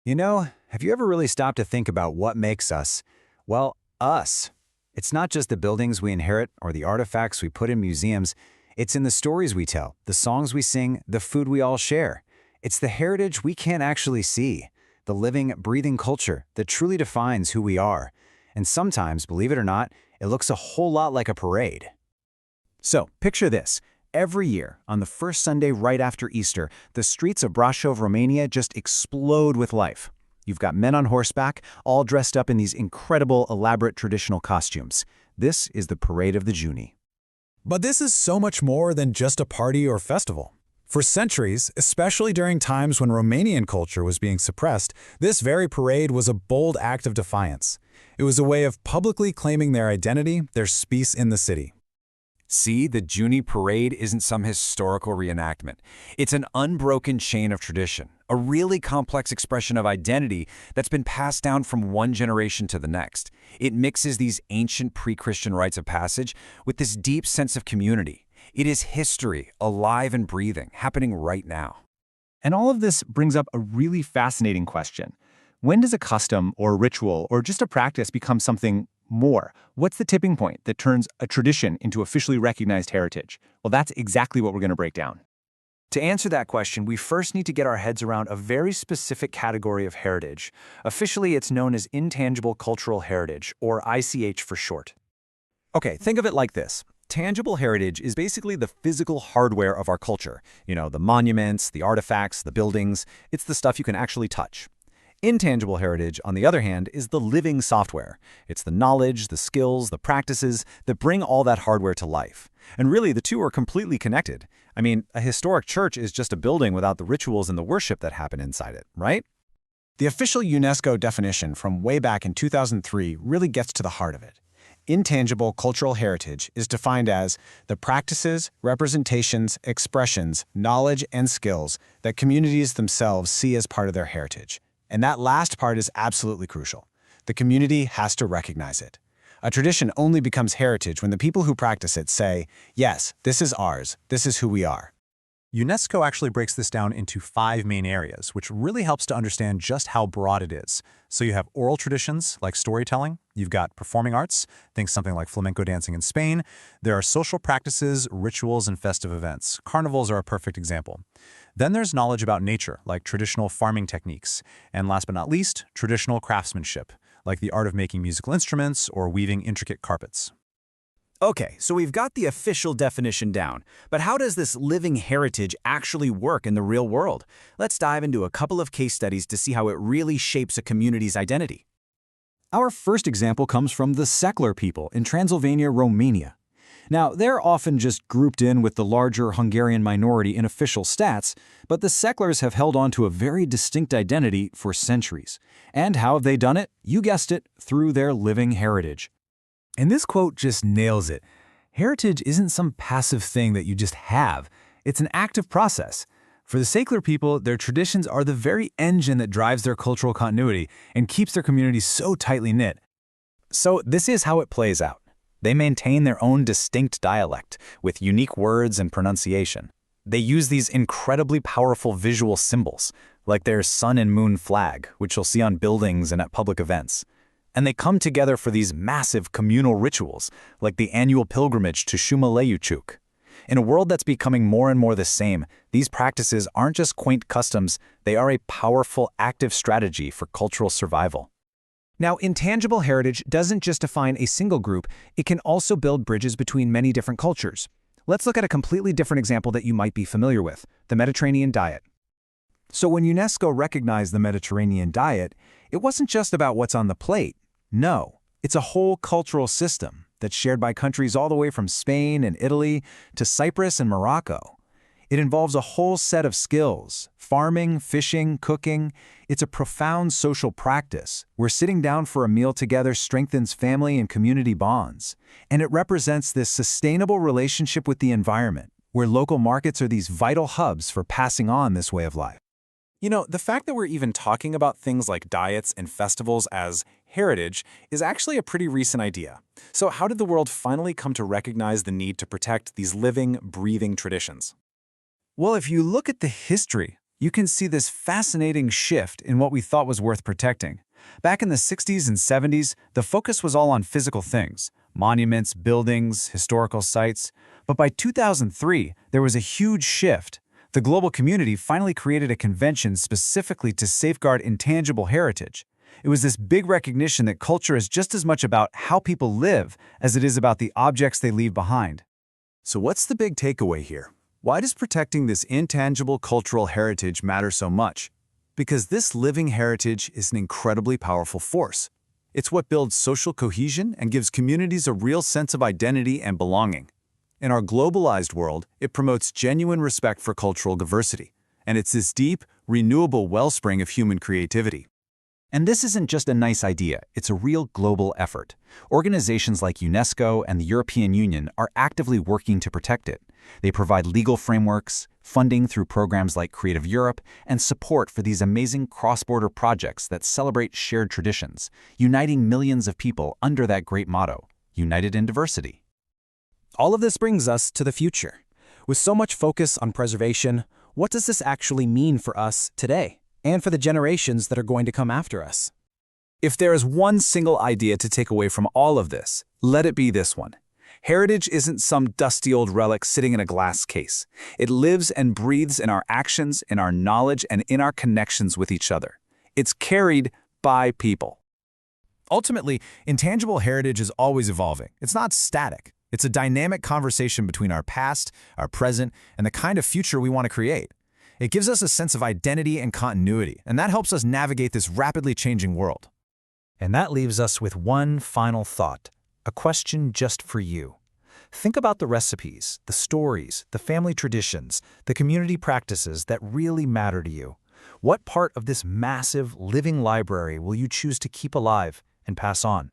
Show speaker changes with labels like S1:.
S1: Have you ever really stopped to think about what makes us, well, us? It's not just the buildings we inherit or the artifacts we put in museums. It's in the stories we tell, the songs we sing, the food we all share. It's the heritage we can't actually see, the living, breathing culture that truly defines who we are. And sometimes, believe it or not, it looks a whole lot like a parade. So, picture this. Every year, on the first Sunday right after Easter, the streets of Brașov, Romania just explode with life. You've got men on horseback, all dressed up in these incredible, elaborate traditional costumes. This is the Parade of the Junii.
S2: But this is so much more than just a party or festival. For centuries, especially during times when Romanian culture was being suppressed, this very parade was a bold act of defiance. It was a way of publicly claiming their identity, their space in the city.
S3: See, the Junii Parade isn't some historical reenactment. It's an unbroken chain of tradition, a really complex expression of identity that's been passed down from one generation to the next. It mixes these ancient pre-Christian rites of passage with this deep sense of community. It is history, alive and breathing, happening right now.
S4: And all of this brings up a really fascinating question. When does a custom or a ritual or just a practice become something more? What's the tipping point that turns a tradition into officially recognized heritage? Well, that's exactly what we're going to break down.
S5: To answer that question, we first need to get our heads around a very specific category of heritage. Officially, it's known as Intangible Cultural Heritage, or ICH for short.
S3: Okay, think of it like this. Tangible heritage is basically the physical hardware of our culture. The monuments, the artifacts, the buildings. It's the stuff you can actually touch. Intangible heritage, on the other hand, is the living software. It's the knowledge, the skills, the practices that bring all that hardware to life. And really, the two are completely connected. I mean, a historic church is just a building without the rituals and the worship that happen inside it, right?
S2: The official UNESCO definition from way back in 2003 really gets to the heart of it. Intangible cultural heritage is defined as the practices, representations, expressions, knowledge, and skills that communities themselves see as part of their heritage. And that last part is absolutely crucial. The community has to recognize it. A tradition only becomes heritage when the people who practice it say, yes, this is ours, this is who we are.
S6: UNESCO actually breaks this down into 5 main areas, which really helps to understand just how broad it is. So you have oral traditions, like storytelling. You've got performing arts, think something like flamenco dancing in Spain. There are social practices, rituals, and festive events. Carnivals are a perfect example. Then there's knowledge about nature, like traditional farming techniques. And last but not least, traditional craftsmanship, like the art of making musical instruments or weaving intricate carpets.
S5: Okay, so we've got the official definition down, but how does this living heritage actually work in the real world? Let's dive into a couple of case studies to see how it really shapes a community's identity.
S1: Our first example comes from the Secular people in Transylvania, Romania. Now, they're often just grouped in with the larger Hungarian minority in official stats, but the Seculars have held on to a very distinct identity for centuries. And how have they done it? You guessed it, through their living heritage.
S2: And this quote just nails it. Heritage isn't some passive thing that you just have. It's an active process. For the Secular people, their traditions are the very engine that drives their cultural continuity and keeps their community so tightly knit.
S1: So this is how it plays out. They maintain their own distinct dialect with unique words and pronunciation. They use these incredibly powerful visual symbols, like their sun and moon flag, which you'll see on buildings and at public events. And they come together for these massive communal rituals, like the annual pilgrimage to Shumaleyuchuk. In a world that's becoming more and more the same, these practices aren't just quaint customs, they are a powerful, active strategy for cultural survival.
S5: Now, intangible heritage doesn't just define a single group, it can also build bridges between many different cultures. Let's look at a completely different example that you might be familiar with, the Mediterranean diet. So when UNESCO recognized the Mediterranean diet, it wasn't just about what's on the plate. No, it's a whole cultural system that's shared by countries all the way from Spain and Italy to Cyprus and Morocco. It involves a whole set of skills: farming, fishing, cooking. It's a profound social practice where sitting down for a meal together strengthens family and community bonds. And it represents this sustainable relationship with the environment, where local markets are these vital hubs for passing on this way of life.
S3: The fact that we're even talking about things like diets and festivals as heritage is actually a pretty recent idea. So how did the world finally come to recognize the need to protect these living, breathing traditions?
S5: Well, if you look at the history,
S1: you can see this fascinating shift in what we thought was worth protecting. Back in the 60s and 70s, the focus was all on physical things, monuments, buildings, historical sites. But by 2003, there was a huge shift. The global community finally created a convention specifically to safeguard intangible heritage. It was this big recognition that culture is just as much about how people live as it is about the objects they leave behind.
S2: So what's the big takeaway here? Why does protecting this intangible cultural heritage matter so much? Because this living heritage is an incredibly powerful force. It's what builds social cohesion and gives communities a real sense of identity and belonging. In our globalized world, it promotes genuine respect for cultural diversity, and it's this deep, renewable wellspring of human creativity.
S3: And this isn't just a nice idea, it's a real global effort. Organizations like UNESCO and the European Union are actively working to protect it. They provide legal frameworks, funding through programs like Creative Europe, and support for these amazing cross-border projects that celebrate shared traditions, uniting millions of people under that great motto, United in Diversity.
S5: All of this brings us to the future. With so much focus on preservation, what does this actually mean for us today, and for the generations that are going to come after us?
S1: If there is one single idea to take away from all of this, let it be this one. Heritage isn't some dusty old relic sitting in a glass case. It lives and breathes in our actions, in our knowledge, and in our connections with each other. It's carried by people.
S6: Ultimately, intangible heritage is always evolving. It's not static. It's a dynamic conversation between our past, our present, and the kind of future we want to create. It gives us a sense of identity and continuity, and that helps us navigate this rapidly changing world.
S5: And that leaves us with one final thought, a question just for you. Think about the recipes, the stories, the family traditions, the community practices that really matter to you. What part of this massive, living library will you choose to keep alive and pass on?